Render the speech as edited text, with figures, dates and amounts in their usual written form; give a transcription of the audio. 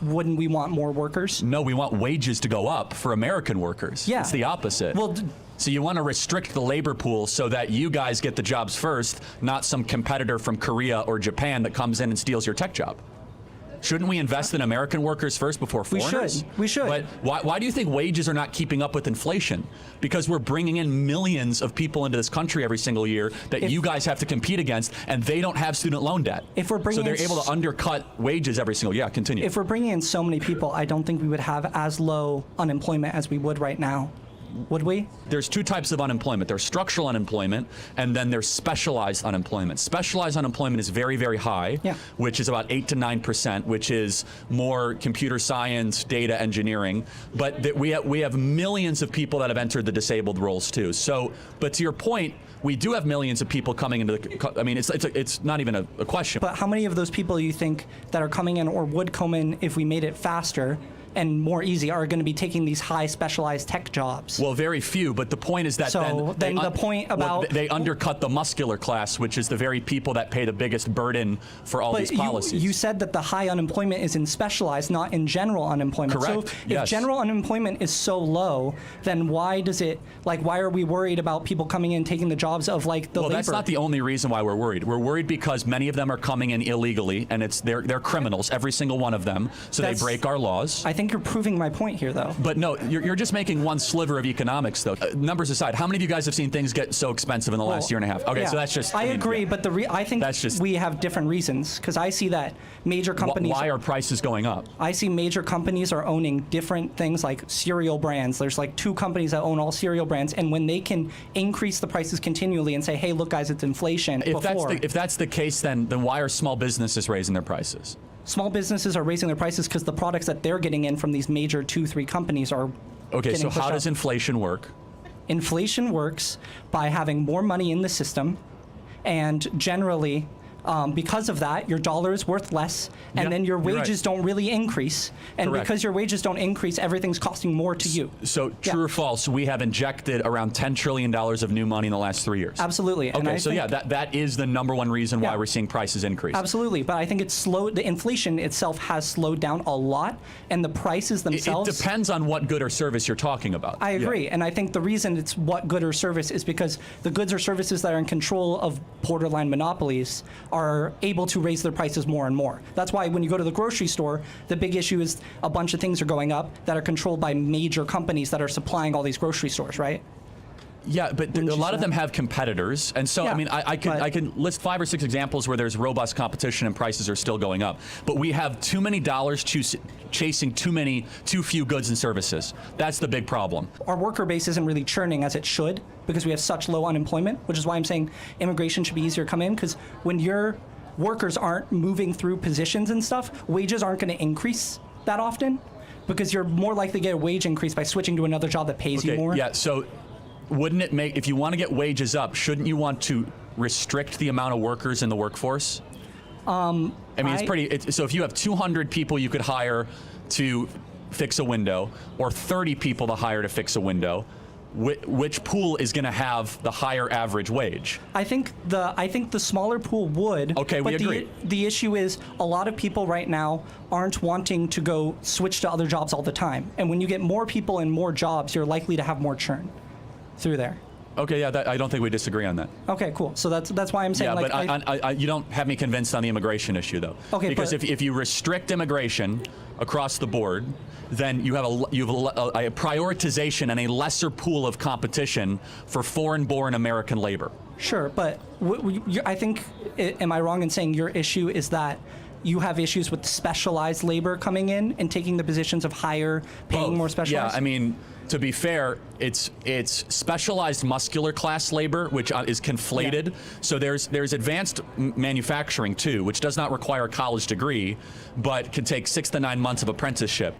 Wouldn't we want more workers? No, we want wages to go up for American workers. Yeah. It's the opposite. Well, so you want to restrict the labor pool so that you guys get the jobs first, not some competitor from Korea or Japan that comes in and steals your tech job. Shouldn't we invest in American workers first before foreigners? We should. But why do you think wages are not keeping up with inflation? Because we're bringing in millions of people into this country every single year that you guys have to compete against, and they don't have student loan debt. If we're bringing so they're able to undercut wages every single year. Yeah, continue. If we're bringing in so many people, I don't think we would have as low unemployment as we would right now. Would we? There's two types of unemployment. There's structural unemployment, and then there's specialized unemployment. Specialized unemployment is very, very high, which is about 8 to 9%, which is more computer science, data engineering. But we have millions of people that have entered the disabled roles too. So, but to your point, we do have millions of people coming into the, I mean, it's not even a question. But how many of those people you think that are coming in or would come in if we made it faster and more easy are going to be taking these high specialized tech jobs? Well, very few, but the point is that they undercut the muscular class, which is the very people that pay the biggest burden for all these policies. You said that the high unemployment is in specialized, not in general unemployment. Correct. So if general unemployment is so low, then why are we worried about people coming in taking the jobs of like the labor? Well, that's not the only reason why we're worried. We're worried because many of them are coming in illegally, and they're criminals, every single one of them. So they break our laws. I think you're proving my point here, though. But no, you're just making one sliver of economics, though. Numbers aside, how many of you guys have seen things get so expensive in the last year and a half? Okay, so that's just... I agree, but I think we have different reasons, because I see that major companies... Why are prices going up? I see major companies are owning different things like cereal brands. There's like 2 companies that own all cereal brands, and when they can increase the prices continually and say, hey, look, guys, it's inflation. If that's the case, then why are small businesses raising their prices? Small businesses are raising their prices because the products that they're getting in from these major 2-3 companies are okay, so how does inflation work? Inflation works by having more money in the system, and generally, because of that, your dollar is worth less, and then your wages don't really increase. And because your wages don't increase, everything's costing more to you. So true or false, we have injected around $10 trillion of new money in the last 3 years. Absolutely. Okay, and so that is the number 1 reason why we're seeing prices increase. Absolutely, but I think it's slowed. The inflation itself has slowed down a lot, and the prices themselves... It depends on what good or service you're talking about. I agree, and I think the reason it's what good or service is because the goods or services that are in control of borderline monopolies are able to raise their prices more and more. That's why when you go to the grocery store, the big issue is a bunch of things are going up that are controlled by major companies that are supplying all these grocery stores, right? Yeah, but a lot of them have competitors, and so I mean, I can list 5 or 6 examples where there's robust competition and prices are still going up. But we have too many dollars chasing too few goods and services. That's the big problem. Our worker base isn't really churning as it should because we have such low unemployment, which is why I'm saying immigration should be easier to come in, because when your workers aren't moving through positions and stuff, wages aren't going to increase that often because you're more likely to get a wage increase by switching to another job that pays you more. Yeah, so wouldn't it make, if you want to get wages up, shouldn't you want to restrict the amount of workers in the workforce? I mean, so if you have 200 people you could hire to fix a window, or 30 people to hire to fix a window, which pool is going to have the higher average wage? I think the smaller pool would. Okay, we agree. The issue is a lot of people right now aren't wanting to go switch to other jobs all the time. And when you get more people in more jobs, you're likely to have more churn through there. Okay, yeah, I don't think we disagree on that. Okay, cool. So that's why I'm saying. Yeah, but you don't have me convinced on the immigration issue, though. Okay, because if you restrict immigration across the board, then you have a prioritization and a lesser pool of competition for foreign-born American labor. Sure, but I think, am I wrong in saying your issue is that you have issues with specialized labor coming in and taking the positions of higher paying, more specialized? Yeah, I mean, to be fair, it's specialized muscular class labor, which is conflated. So there's advanced manufacturing too, which does not require a college degree, but can take 6 to 9 months of apprenticeship.